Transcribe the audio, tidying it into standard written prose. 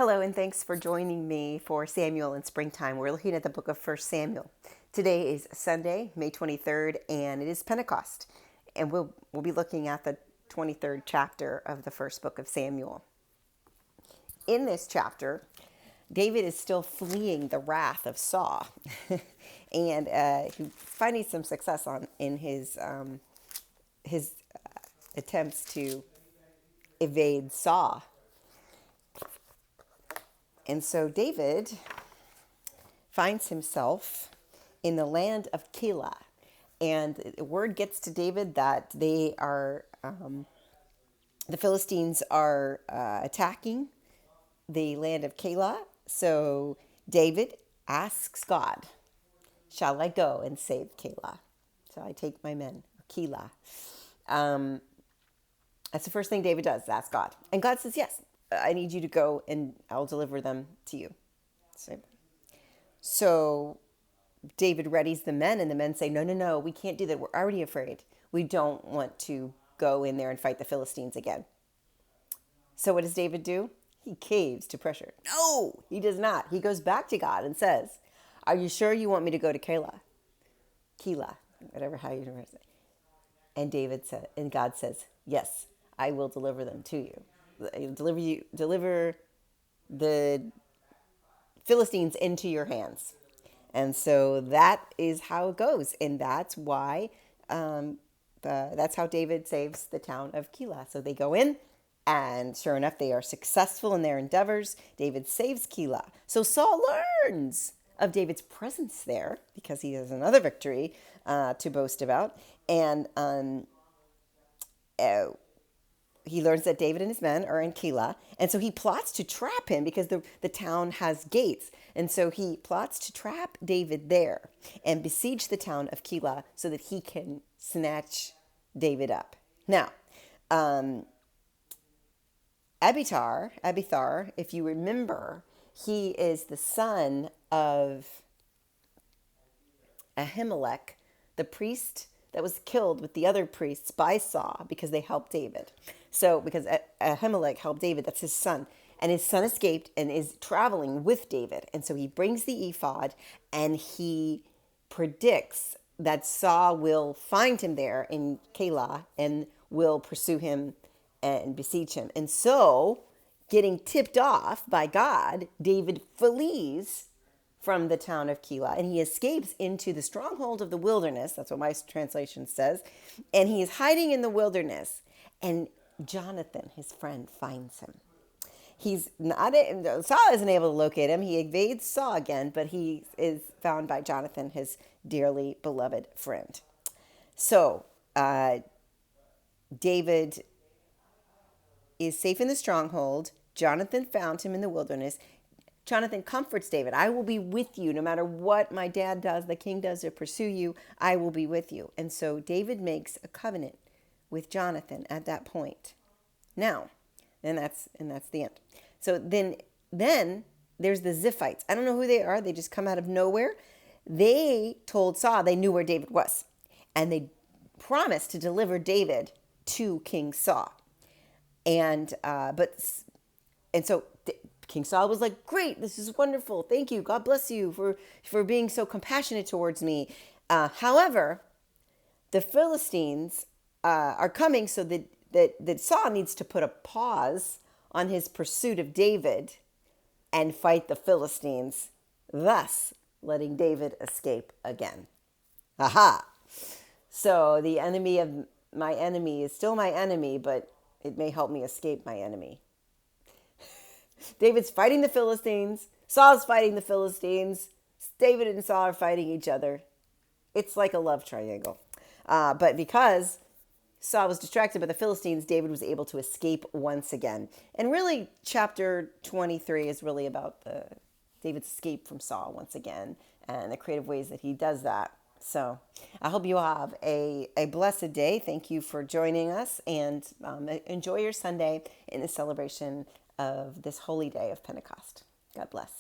Hello, and thanks for joining me for Samuel in Springtime. We're looking at the book of 1 Samuel. Today is Sunday, May 23rd, and it is Pentecost. And we'll be looking at the 23rd chapter of the first book of Samuel. In this chapter, David is still fleeing the wrath of Saul, and he's finding some success in his attempts to evade Saul. And so David finds himself in the land of Keilah. And word gets to David that the Philistines are attacking the land of Keilah. So David asks God, shall I go and save Keilah? Shall I take my men? Keilah. That's the first thing David does, ask God. And God says, yes, I need you to go and I'll deliver them to you. So David readies the men, and the men say, no, we can't do that. We're already afraid. We don't want to go in there and fight the Philistines again. So what does David do? He caves to pressure. No, he does not. He goes back to God and says, are you sure you want me to go to Keilah? Keilah, whatever how you pronounce it. And God says, yes, I will deliver them to you. Deliver the Philistines into your hands. And so that is how it goes. And that's why, that's how David saves the town of Keilah. So they go in, and sure enough, they are successful in their endeavors. David saves Keilah. So Saul learns of David's presence there because he has another victory to boast about. And he learns that David and his men are in Keilah. And so he plots to trap him because the town has gates. And so he plots to trap David there and besiege the town of Keilah so that he can snatch David up. Now, Abiathar, if you remember, he is the son of Ahimelech, the priest that was killed with the other priests by Saul because they helped David. So because Ahimelech helped David, that's his son. And his son escaped and is traveling with David. And so he brings the ephod and he predicts that Saul will find him there in Keilah and will pursue him and besiege him. And so, getting tipped off by God, David flees from the town of Keilah, and he escapes into the stronghold of the wilderness. That's what my translation says. And he is hiding in the wilderness. And Jonathan, his friend, finds him. Saul isn't able to locate him. He evades Saul again, but he is found by Jonathan, his dearly beloved friend. So, David is safe in the stronghold. Jonathan found him in the wilderness. Jonathan comforts David. I will be with you no matter what my dad does, the king does to pursue you. I will be with you. And so David makes a covenant with Jonathan at that point. Now, and that's the end. So then there's the Ziphites. I don't know who they are. They just come out of nowhere. They told Saul they knew where David was, and they promised to deliver David to King Saul. And so King Saul was like, great, this is wonderful. Thank you. God bless you for being so compassionate towards me. However, the Philistines are coming, so that Saul needs to put a pause on his pursuit of David and fight the Philistines, thus letting David escape again. Aha! So the enemy of my enemy is still my enemy, but it may help me escape my enemy. David's fighting the Philistines. Saul's fighting the Philistines. David and Saul are fighting each other. It's like a love triangle. But because Saul was distracted by the Philistines, David was able to escape once again. And really, chapter 23 is really about David's escape from Saul once again and the creative ways that he does that. So I hope you all have a blessed day. Thank you for joining us, and enjoy your Sunday in the celebration of this holy day of Pentecost. God bless.